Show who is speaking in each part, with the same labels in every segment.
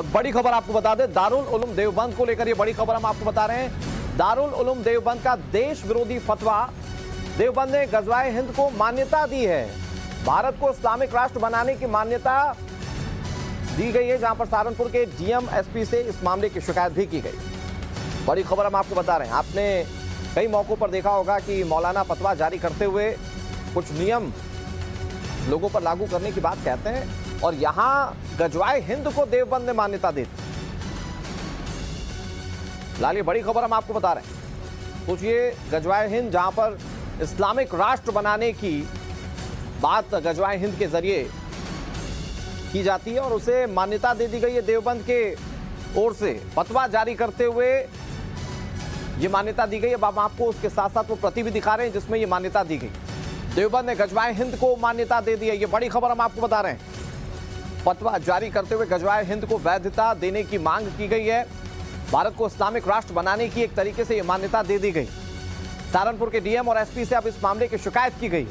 Speaker 1: और बड़ी खबर आपको बता दें, दारुल उलूम देवबंद को लेकर ये बड़ी खबर हम आपको बता रहे हैं। दारुल उलूम देवबंद का देश विरोधी फतवा, देवबंद ने गजवाए हिंद को मान्यता दी है। भारत को इस्लामिक राष्ट्र बनाने की मान्यता दी गई है, जहां पर सहारनपुर के डीएम एसपी से इस मामले की शिकायत भी की गई। बड़ी खबर हम आपको बता रहे हैं। आपने कई मौकों पर देखा होगा कि मौलाना फतवा जारी करते हुए कुछ नियम लोगों पर लागू करने की बात कहते हैं, और यहां गजवाए हिंद को देवबंद ने मान्यता दी। लाली बड़ी खबर हम आपको बता रहे हैं। सोचिए, गजवाए हिंद जहां पर इस्लामिक राष्ट्र बनाने की बात गजवाए हिंद के जरिए की जाती है और उसे मान्यता दे दी गई है देवबंद के ओर से। फतवा जारी करते हुए यह मान्यता दी गई है। अब हम आपको उसके साथ साथ वो प्रति भी दिखा रहे हैं जिसमें यह मान्यता दी गई। देवबंद ने गजवाए हिंद को मान्यता दे दी है। यह बड़ी खबर हम आपको बता रहे हैं। फतवा जारी करते हुए गजवाए हिंद को वैधता देने की मांग की गई है। भारत को इस्लामिक राष्ट्र बनाने की एक तरीके से यह मान्यता दे दी गई। सहारनपुर के डीएम और एसपी से अब इस मामले की शिकायत की गई।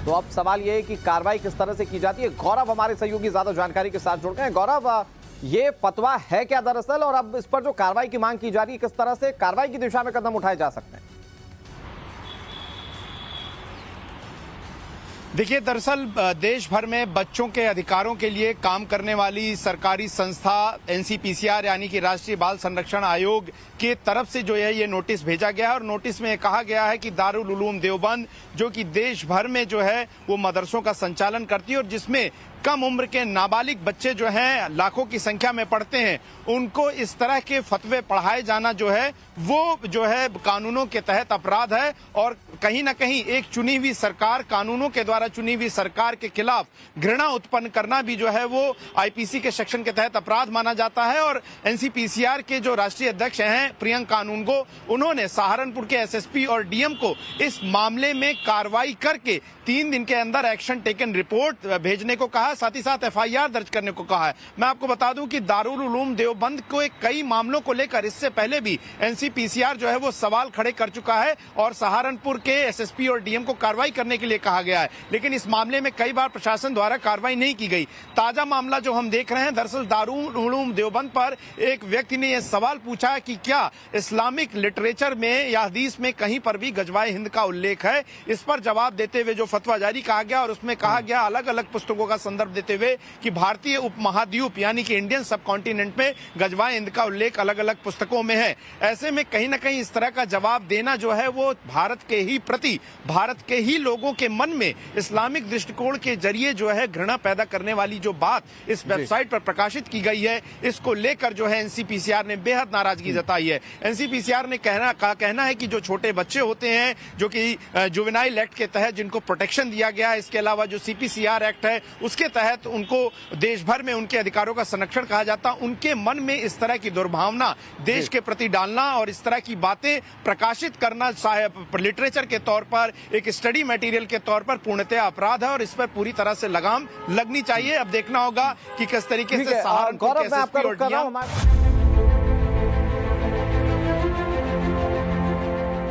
Speaker 1: तो अब सवाल यह है कि कार्रवाई किस तरह से की जाती है। गौरव हमारे सहयोगी ज्यादा जानकारी के साथ जुड़ गए हैं। गौरव, ये फतवा है क्या दरअसल, और अब इस पर जो कार्रवाई की मांग की जा रही है, किस तरह से कार्रवाई की दिशा में कदम उठाए जा सकते हैं?
Speaker 2: देखिए, दरअसल देश भर में बच्चों के अधिकारों के लिए काम करने वाली सरकारी संस्था एनसीपीसीआर यानी कि राष्ट्रीय बाल संरक्षण आयोग की तरफ से जो है ये नोटिस भेजा गया है, और नोटिस में कहा गया है कि दारुल उलूम देवबंद जो कि देश भर में जो है वो मदरसों का संचालन करती है और जिसमें कम उम्र के नाबालिग बच्चे जो हैं लाखों की संख्या में पढ़ते हैं, उनको इस तरह के फतवे पढ़ाए जाना जो है वो जो है कानूनों के तहत अपराध है। और कहीं ना कहीं एक चुनी हुई सरकार, कानूनों के द्वारा चुनी हुई सरकार के खिलाफ घृणा उत्पन्न करना भी जो है वो आईपीसी के सेक्शन के तहत अपराध माना जाता है। और एनसीपीसीआर के जो राष्ट्रीय अध्यक्ष हैं प्रियंका कानूनगो, उन्होंने सहारनपुर के एसएसपी और डीएम को इस मामले में कार्रवाई करके 3 दिन के अंदर एक्शन टेकन रिपोर्ट भेजने को कहा, साथ ही साथ एफआईआर दर्ज करने को कहा है। मैं आपको बता दूं कि दारुल उलूम देवबंद को कई मामलों को लेकर इससे पहले भी एनसीपीसीआर जो है वो सवाल खड़े कर चुका है और सहारनपुर के एसएसपी और डीएम को कार्रवाई करने के लिए कहा गया है, लेकिन इस मामले में कई बार प्रशासन द्वारा कार्रवाई नहीं की गई। ताजा मामला जो हम देख रहे हैं, दरअसल दारुल उलूम देवबंद पर एक व्यक्ति ने यह सवाल पूछा कि क्या इस्लामिक लिटरेचर में या हदीस में कहीं पर भी गजवाए हिंद का उल्लेख है। इस पर जवाब देते हुए जो फतवा जारी कहा गया और उसमें कहा गया अलग अलग पुस्तकों का संदर्भ देते हुए कि भारतीय उपमहाद्वीप यानी कि इंडियन सब कॉन्टिनेंट में गजवाए हिंद का उल्लेख अलग अलग पुस्तकों में है। ऐसे में कहीं ना कहीं इस तरह का जवाब देना जो है वो भारत के ही प्रति, भारत के ही लोगों के मन में इस्लामिक दृष्टिकोण के जरिए जो है घृणा पैदा करने वाली जो बात इस वेबसाइट पर प्रकाशित की गई है, इसको लेकर जो है एनसीपीसीआर ने बेहद नाराजगी जताई है। एनसीपीसीआर ने कहना है कि जो छोटे बच्चे होते हैं जो कि जुवेनाइल एक्ट के तहत जिनको प्रोटेक्शन दिया गया है, इसके अलावा जो सीपीसीआर एक्ट है उसके तहत उनको देश भर में उनके अधिकारों का संरक्षण कहा जाता, उनके मन में इस तरह की दुर्भावना देश के प्रति डालना और इस तरह की बातें प्रकाशित करना लिटरेचर के तौर पर, एक स्टडी मटेरियल के तौर पर पूर्णतः अपराध है और इस पर पूरी तरह से लगाम लगनी चाहिए। अब देखना होगा कि किस तरीके से सहारनपुर के एसएसपी और डीएम